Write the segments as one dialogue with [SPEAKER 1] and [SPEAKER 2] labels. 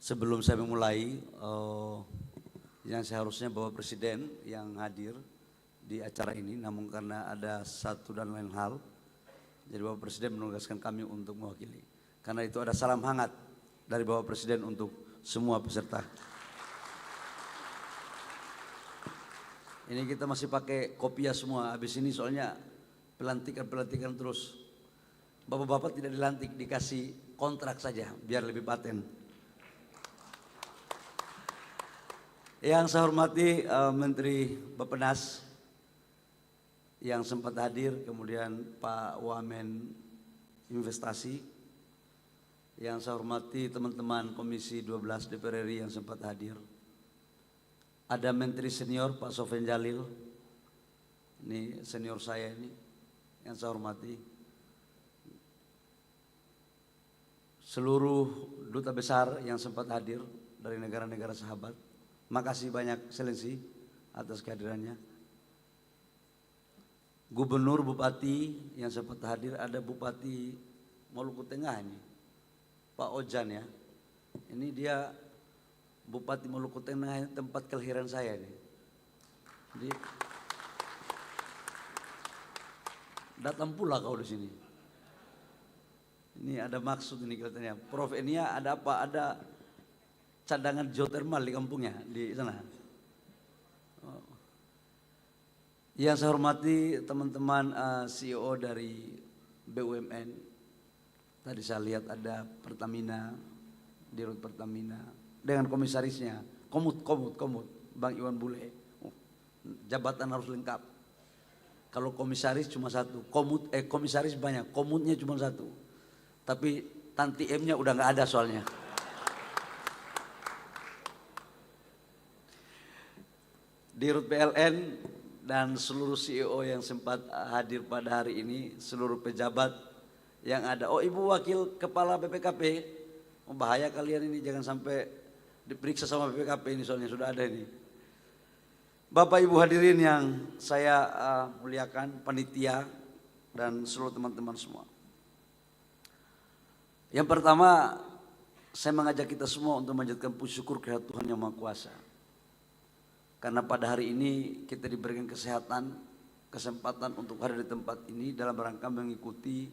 [SPEAKER 1] Sebelum saya memulai, yang seharusnya Bapak Presiden yang hadir di acara ini, namun karena ada satu dan lain hal, jadi Bapak Presiden menugaskan kami untuk mewakili. Karena itu ada salam hangat dari Bapak Presiden untuk semua peserta. Ini kita masih pakai kopiah semua, habis ini soalnya pelantikan terus. Bapak-bapak tidak dilantik, dikasih kontrak saja biar lebih paten. Yang saya hormati Menteri Bappenas yang sempat hadir, kemudian Pak Wamen Investasi. Yang saya hormati teman-teman Komisi 12 DPR RI yang sempat hadir. Ada Menteri Senior Pak Sofyan Jalil, ini senior saya ini, yang saya hormati. Seluruh duta besar yang sempat hadir dari negara-negara sahabat. Makasih banyak Excellency atas kehadirannya. Gubernur, Bupati yang sempat hadir, ada Bupati Maluku Tengah ini, Pak Ojan ya. Ini dia Bupati Maluku Tengah, tempat kelahiran saya ini. Jadi datang pula kau di sini. Ini ada maksud ini katanya. Prof Enia ada apa? Ada cadangan geotermal di kampungnya di sana. Yang saya hormati teman-teman CEO dari BUMN. Tadi saya lihat ada Pertamina, Dirut Pertamina dengan komisarisnya, Komut, Bang Iwan Bule. Jabatan harus lengkap. Kalau komisaris cuma satu, komisaris banyak, komutnya cuma satu. Tapi Tanti M-nya udah nggak ada soalnya. Dirut PLN dan seluruh CEO yang sempat hadir pada hari ini, seluruh pejabat yang ada. Oh, Ibu Wakil Kepala BPKP, oh, bahaya kalian ini, jangan sampai diperiksa sama BPKP ini soalnya sudah ada ini. Bapak Ibu hadirin yang saya muliakan, panitia dan seluruh teman-teman semua. Yang pertama, saya mengajak kita semua untuk menjadikan puji syukur kehadirat Tuhan Yang Maha Kuasa. Karena pada hari ini kita diberikan kesehatan, kesempatan untuk hadir di tempat ini dalam rangka mengikuti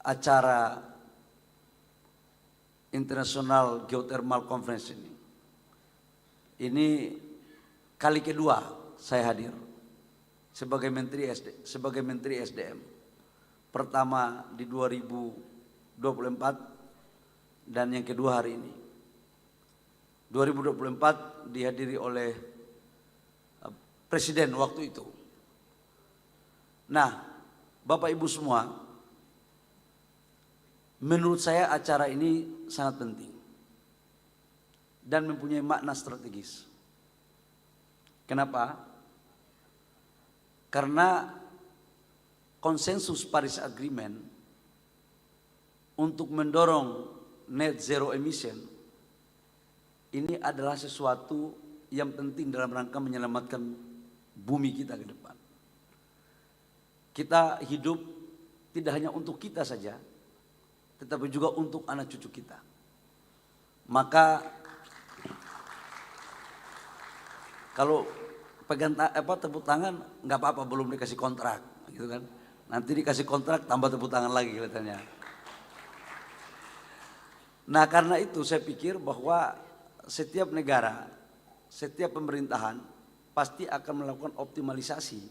[SPEAKER 1] acara International Geothermal Conference ini. Ini kali kedua saya hadir sebagai Menteri SDM. Pertama di 2024 dan yang kedua hari ini. 2024 dihadiri oleh Presiden waktu itu. Nah, Bapak Ibu semua, menurut saya acara ini sangat penting dan mempunyai makna strategis. Kenapa? Karena konsensus Paris Agreement untuk mendorong net zero emission ini adalah sesuatu yang penting dalam rangka menyelamatkan bumi kita ke depan. Kita hidup tidak hanya untuk kita saja, tetapi juga untuk anak cucu kita. Maka kalau pegang tepuk tangan nggak apa-apa, belum dikasih kontrak, gitu kan? Nanti dikasih kontrak tambah tepuk tangan lagi kelihatannya. Nah, karena itu saya pikir bahwa setiap negara, setiap pemerintahan pasti akan melakukan optimalisasi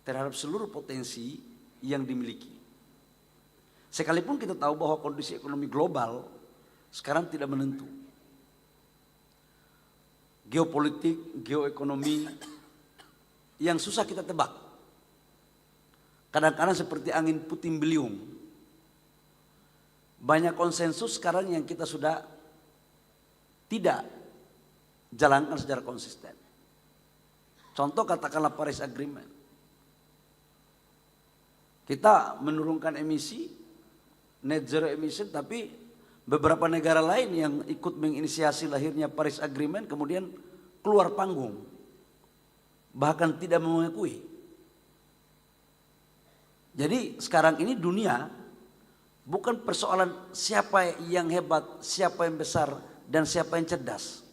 [SPEAKER 1] terhadap seluruh potensi yang dimiliki. Sekalipun kita tahu bahwa kondisi ekonomi global sekarang tidak menentu. Geopolitik, geoekonomi yang susah kita tebak. Kadang-kadang seperti angin puting beliung. Banyak konsensus sekarang yang kita sudah tidak jalankan secara konsisten. Contoh katakanlah Paris Agreement. Kita menurunkan emisi, net zero emission, tapi beberapa negara lain yang ikut menginisiasi lahirnya Paris Agreement kemudian keluar panggung. Bahkan tidak mengakui. Jadi sekarang ini dunia bukan persoalan siapa yang hebat, siapa yang besar dan siapa yang cerdas.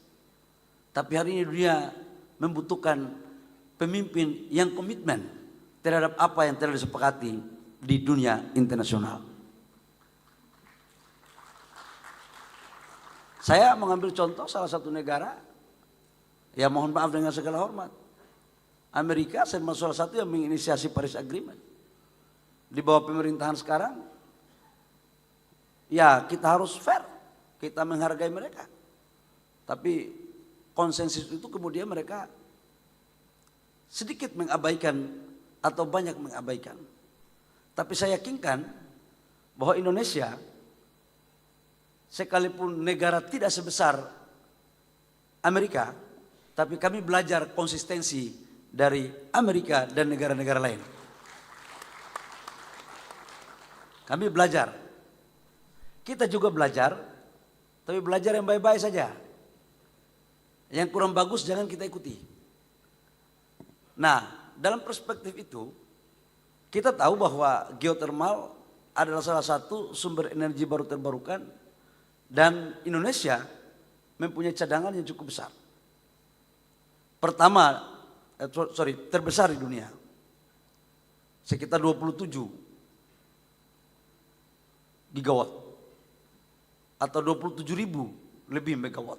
[SPEAKER 1] Tapi hari ini dunia membutuhkan pemimpin yang komitmen terhadap apa yang telah disepakati di dunia internasional. Saya mengambil contoh salah satu negara, ya mohon maaf dengan segala hormat, Amerika salah satu yang menginisiasi Paris Agreement. Di bawah pemerintahan sekarang, ya kita harus fair, kita menghargai mereka. Tapi konsensus itu kemudian mereka sedikit mengabaikan atau banyak mengabaikan. Tapi saya yakinkan bahwa Indonesia, sekalipun negara tidak sebesar Amerika, tapi kami belajar konsistensi dari Amerika dan negara-negara lain. Kami belajar. Kita juga belajar, tapi belajar yang baik-baik saja. Yang kurang bagus jangan kita ikuti. Nah, dalam perspektif itu, kita tahu bahwa geotermal adalah salah satu sumber energi baru terbarukan dan Indonesia mempunyai cadangan yang cukup besar. Terbesar di dunia. Sekitar 27 gigawatt atau 27.000 lebih megawatt.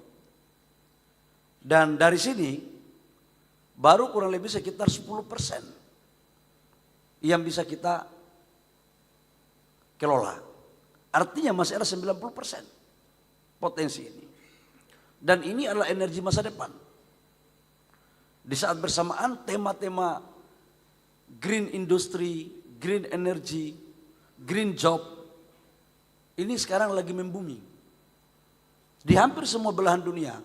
[SPEAKER 1] Dan dari sini baru kurang lebih sekitar 10% yang bisa kita kelola. Artinya masih ada 90% potensi ini. Dan ini adalah energi masa depan. Di saat bersamaan tema-tema green industry, green energy, green job ini sekarang lagi membumi. Di hampir semua belahan dunia,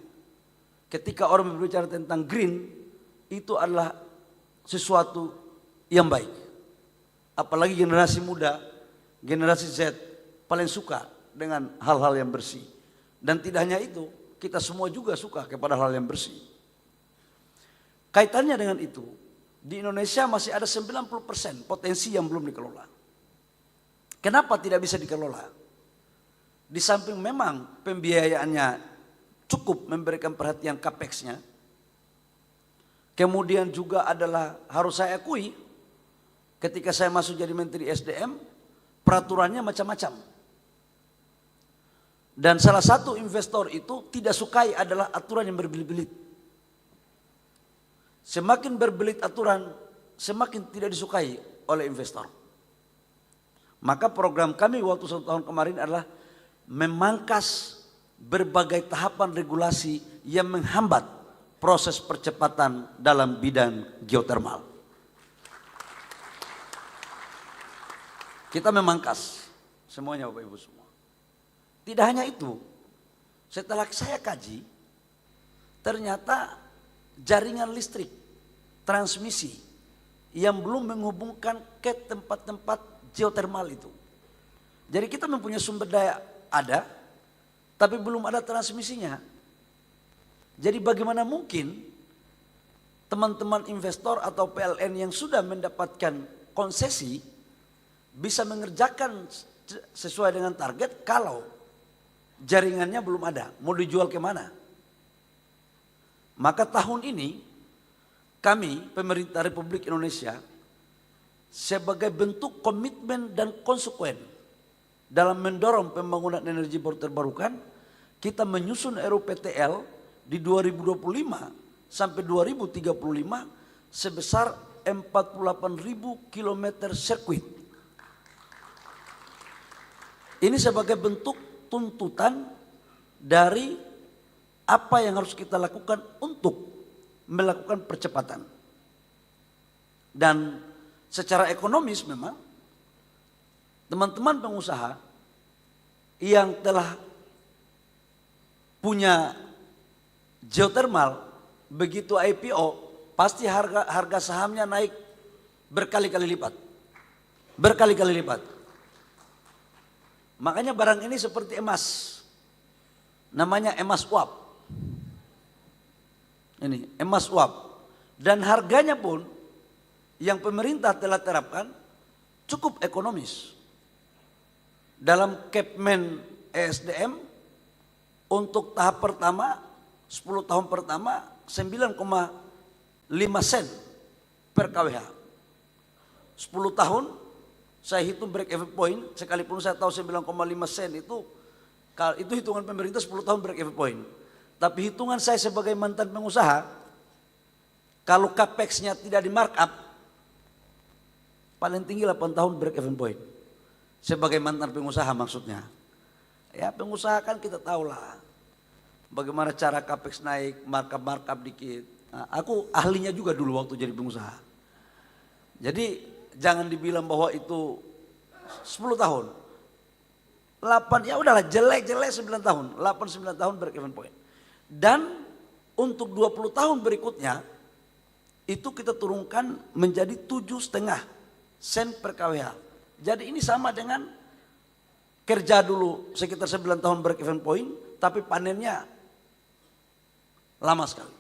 [SPEAKER 1] ketika orang berbicara tentang green, itu adalah sesuatu yang baik. Apalagi generasi muda, generasi Z paling suka dengan hal-hal yang bersih. Dan tidak hanya itu, kita semua juga suka kepada hal yang bersih. Kaitannya dengan itu, di Indonesia masih ada 90% potensi yang belum dikelola. Kenapa tidak bisa dikelola? Di samping memang pembiayaannya cukup memberikan perhatian capex-nya, kemudian juga adalah harus saya akui, ketika saya masuk jadi Menteri SDM, peraturannya macam-macam. Dan salah satu investor itu tidak sukai adalah aturan yang berbelit-belit. Semakin berbelit aturan, semakin tidak disukai oleh investor. Maka program kami waktu 1 tahun kemarin adalah memangkas berbagai tahapan regulasi yang menghambat proses percepatan dalam bidang geotermal. Kita memangkas semuanya Bapak Ibu semua. Tidak hanya itu, setelah saya kaji, ternyata jaringan listrik, transmisi yang belum menghubungkan ke tempat-tempat geotermal itu. Jadi kita mempunyai sumber daya ada, tapi belum ada transmisinya. Jadi bagaimana mungkin teman-teman investor atau PLN yang sudah mendapatkan konsesi bisa mengerjakan sesuai dengan target kalau jaringannya belum ada, mau dijual kemana? Maka tahun ini kami pemerintah Republik Indonesia sebagai bentuk komitmen dan konsekuen dalam mendorong pembangunan energi baru terbarukan, kita menyusun RUPTL di 2025 sampai 2035 sebesar 48.000 km sirkuit. Ini sebagai bentuk tuntutan dari apa yang harus kita lakukan untuk melakukan percepatan. Dan secara ekonomis memang teman-teman pengusaha yang telah punya geotermal begitu IPO pasti harga sahamnya naik berkali-kali lipat. Berkali-kali lipat. Makanya barang ini seperti emas. Namanya emas uap. Ini emas uap. Dan harganya pun yang pemerintah telah terapkan cukup ekonomis. Dalam Kepmen ESDM Untuk tahap pertama 10 tahun pertama 9,5 sen per kWh. 10 tahun saya hitung break even point, sekalipun saya tahu 9,5 sen itu hitungan pemerintah 10 tahun break even point. Tapi hitungan saya sebagai mantan pengusaha, kalau capex-nya tidak di markup, paling tinggi 8 tahun break even point. Sebagai mantan pengusaha maksudnya. Ya pengusaha kan kita tahu lah bagaimana cara capex naik, markup dikit. Nah, aku ahlinya juga dulu waktu jadi pengusaha. Jadi jangan dibilang bahwa itu 10 tahun. 8 ya udahlah jelek-jelek 9 tahun, 8-9 tahun break even point. Dan untuk 20 tahun berikutnya itu kita turunkan menjadi 7,5 sen per kWh. Jadi ini sama dengan kerja dulu sekitar 9 tahun break even point, tapi panennya lama sekali.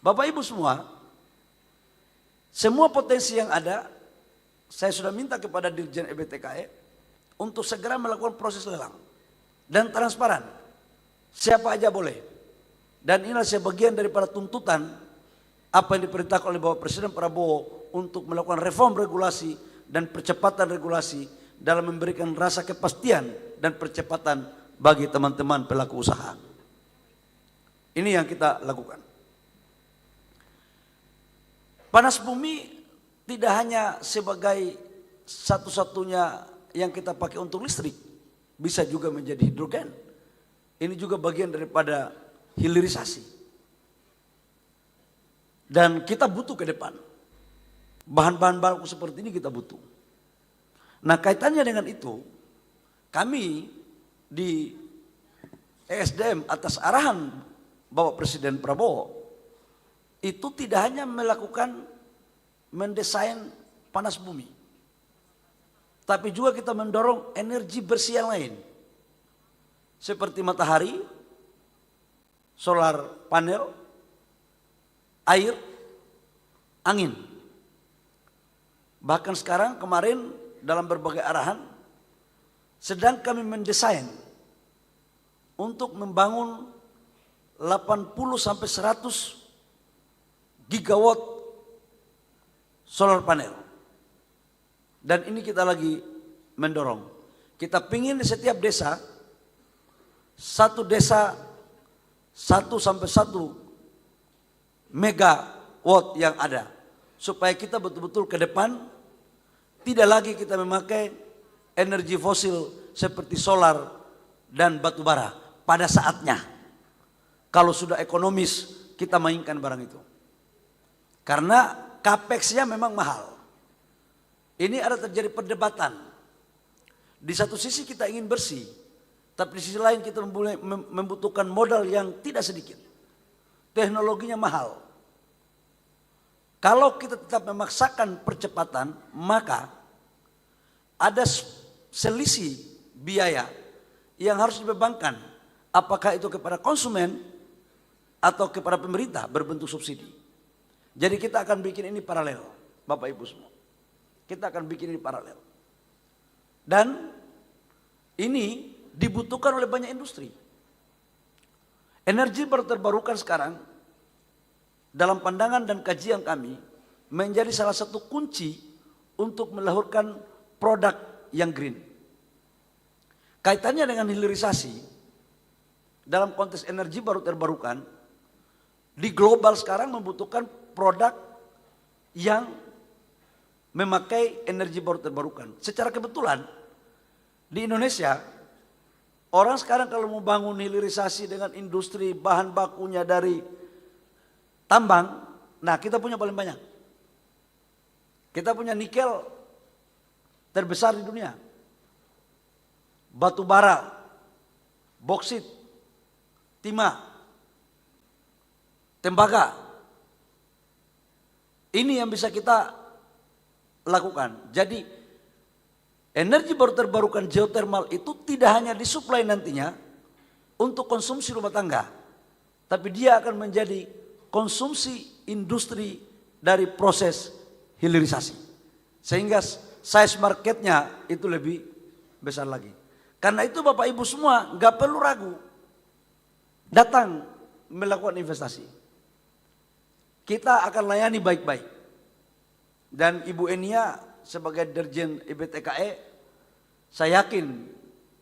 [SPEAKER 1] Bapak Ibu semua potensi yang ada, saya sudah minta kepada Dirjen EBTKE untuk segera melakukan proses lelang dan transparan. Siapa aja boleh. Dan inilah sebagian daripada tuntutan apa yang diperintahkan oleh Bapak Presiden Prabowo untuk melakukan reform regulasi dan percepatan regulasi dalam memberikan rasa kepastian dan percepatan bagi teman-teman pelaku usaha. Ini yang kita lakukan. Panas bumi tidak hanya sebagai satu-satunya yang kita pakai untuk listrik, bisa juga menjadi hidrogen. Ini juga bagian daripada hilirisasi. Dan kita butuh ke depan. Bahan-bahan baku seperti ini kita butuh. Nah kaitannya dengan itu, kami di ESDM atas arahan Bapak Presiden Prabowo, itu tidak hanya melakukan mendesain panas bumi, tapi juga kita mendorong energi bersih yang lain. Seperti matahari, solar panel, air, angin. Bahkan sekarang kemarin dalam berbagai arahan sedang kami mendesain untuk membangun 80 sampai 100 gigawatt solar panel. Dan ini kita lagi mendorong. Kita pingin di setiap desa, satu desa 1 sampai 1 megawatt yang ada. Supaya kita betul-betul ke depan tidak lagi kita memakai energi fosil seperti solar dan batu bara pada saatnya. Kalau sudah ekonomis kita mainkan barang itu. Karena capex-nya memang mahal. Ini ada terjadi perdebatan. Di satu sisi kita ingin bersih, tapi di sisi lain kita membutuhkan modal yang tidak sedikit. Teknologinya mahal. Kalau kita tetap memaksakan percepatan, maka ada selisih biaya yang harus dibebankan. Apakah itu kepada konsumen atau kepada pemerintah berbentuk subsidi. Jadi kita akan bikin ini paralel, Bapak Ibu semua. Kita akan bikin ini paralel. Dan ini dibutuhkan oleh banyak industri. Energi baru terbarukan sekarang dalam pandangan dan kajian kami menjadi salah satu kunci untuk melahirkan produk yang green. Kaitannya dengan hilirisasi dalam konteks energi baru terbarukan, di global sekarang membutuhkan produk yang memakai energi baru terbarukan. Secara kebetulan di Indonesia orang sekarang kalau mau bangun hilirisasi dengan industri bahan bakunya dari tambang, nah kita punya paling banyak. Kita punya nikel terbesar di dunia. Batu bara, boksit, timah, tembaga. Ini yang bisa kita lakukan. Jadi energi baru terbarukan geothermal itu tidak hanya disuplai nantinya untuk konsumsi rumah tangga, tapi dia akan menjadi konsumsi industri dari proses hilirisasi. Sehingga size marketnya itu lebih besar lagi. Karena itu Bapak Ibu semua nggak perlu ragu. datang melakukan investasi. Kita akan layani baik-baik. Dan Ibu Enia sebagai Dirjen IBTKE, saya yakin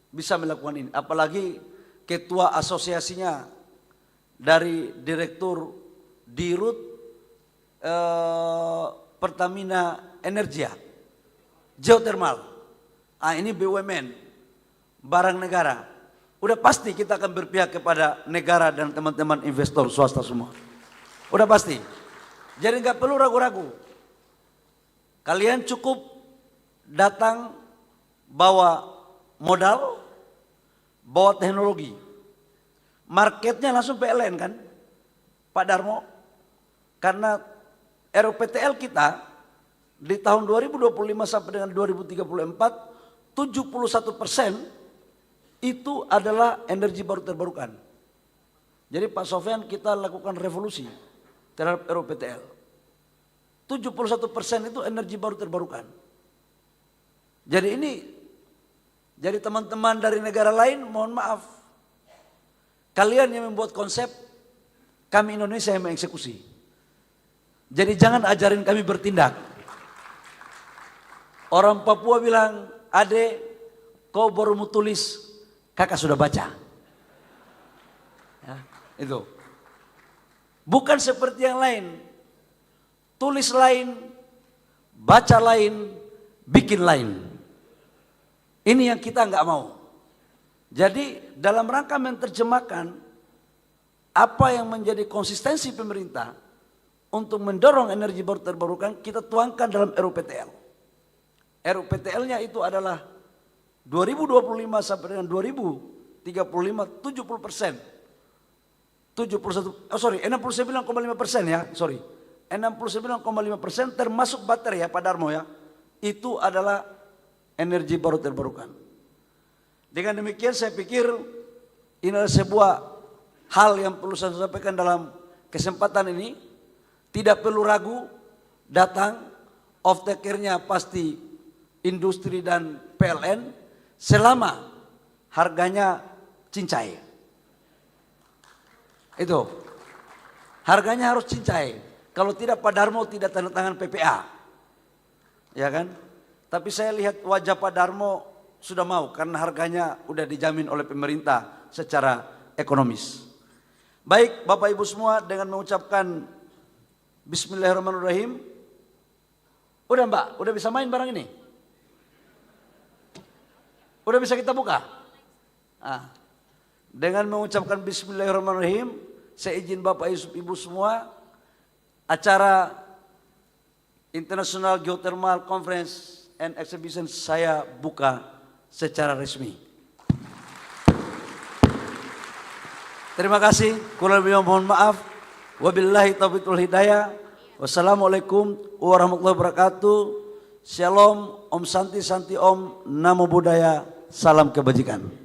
[SPEAKER 1] bisa melakukan ini. Apalagi ketua asosiasinya dari Direktur Dirut Pertamina Energia, Geothermal. Ini BUMN, barang negara. Udah pasti kita akan berpihak kepada negara dan teman-teman investor swasta semua. Udah pasti. Jadi nggak perlu ragu-ragu. Kalian cukup datang bawa modal, bawa teknologi. Marketnya langsung PLN kan, Pak Darmo. Karena RUPTL kita di tahun 2025 sampai dengan 2034, 71% itu adalah energi baru terbarukan. Jadi Pak Sofyan, kita lakukan revolusi terhadap RUPTL. 71% itu energi baru terbarukan. Jadi jadi teman-teman dari negara lain, mohon maaf. Kalian yang membuat konsep, kami Indonesia yang mengeksekusi. Jadi jangan ajarin kami bertindak. Orang Papua bilang, "Ade, kau baru mau tulis, kakak sudah baca." Ya, itu. Bukan seperti yang lain. Tulis lain, baca lain, bikin lain. Ini yang kita nggak mau. Jadi dalam rangka menerjemahkan apa yang menjadi konsistensi pemerintah untuk mendorong energi baru terbarukan, kita tuangkan dalam RUPTL. RUPTL-nya itu adalah 2025 sampai dengan 2035 70%. 69,5% ya, sorry. 69,5% termasuk baterai ya Pak Darmo ya. Itu adalah energi baru terbarukan. Dengan demikian saya pikir ini adalah sebuah hal yang perlu saya sampaikan dalam kesempatan ini. Tidak perlu ragu, datang, off taker-nya pasti industri dan PLN selama harganya cincai. Itu. Harganya harus cincai. Kalau tidak Pak Darmo tidak tanda tangan PPA. Ya kan? Tapi saya lihat wajah Pak Darmo sudah mau karena harganya udah dijamin oleh pemerintah secara ekonomis. Baik Bapak Ibu semua, dengan mengucapkan Bismillahirrahmanirrahim. Udah Mbak, udah bisa main barang ini? Udah bisa kita buka? Dengan mengucapkan Bismillahirrahmanirrahim, saya izin Bapak Ibu semua, acara International Geothermal Conference and Exhibition saya buka secara resmi. Terima kasih, kurang lebih mohon maaf. Wabillahi taufiq wal hidayah. Wassalamualaikum warahmatullahi wabarakatuh. Shalom, Om Santi Santi Om, Namo Buddhaya, salam kebajikan.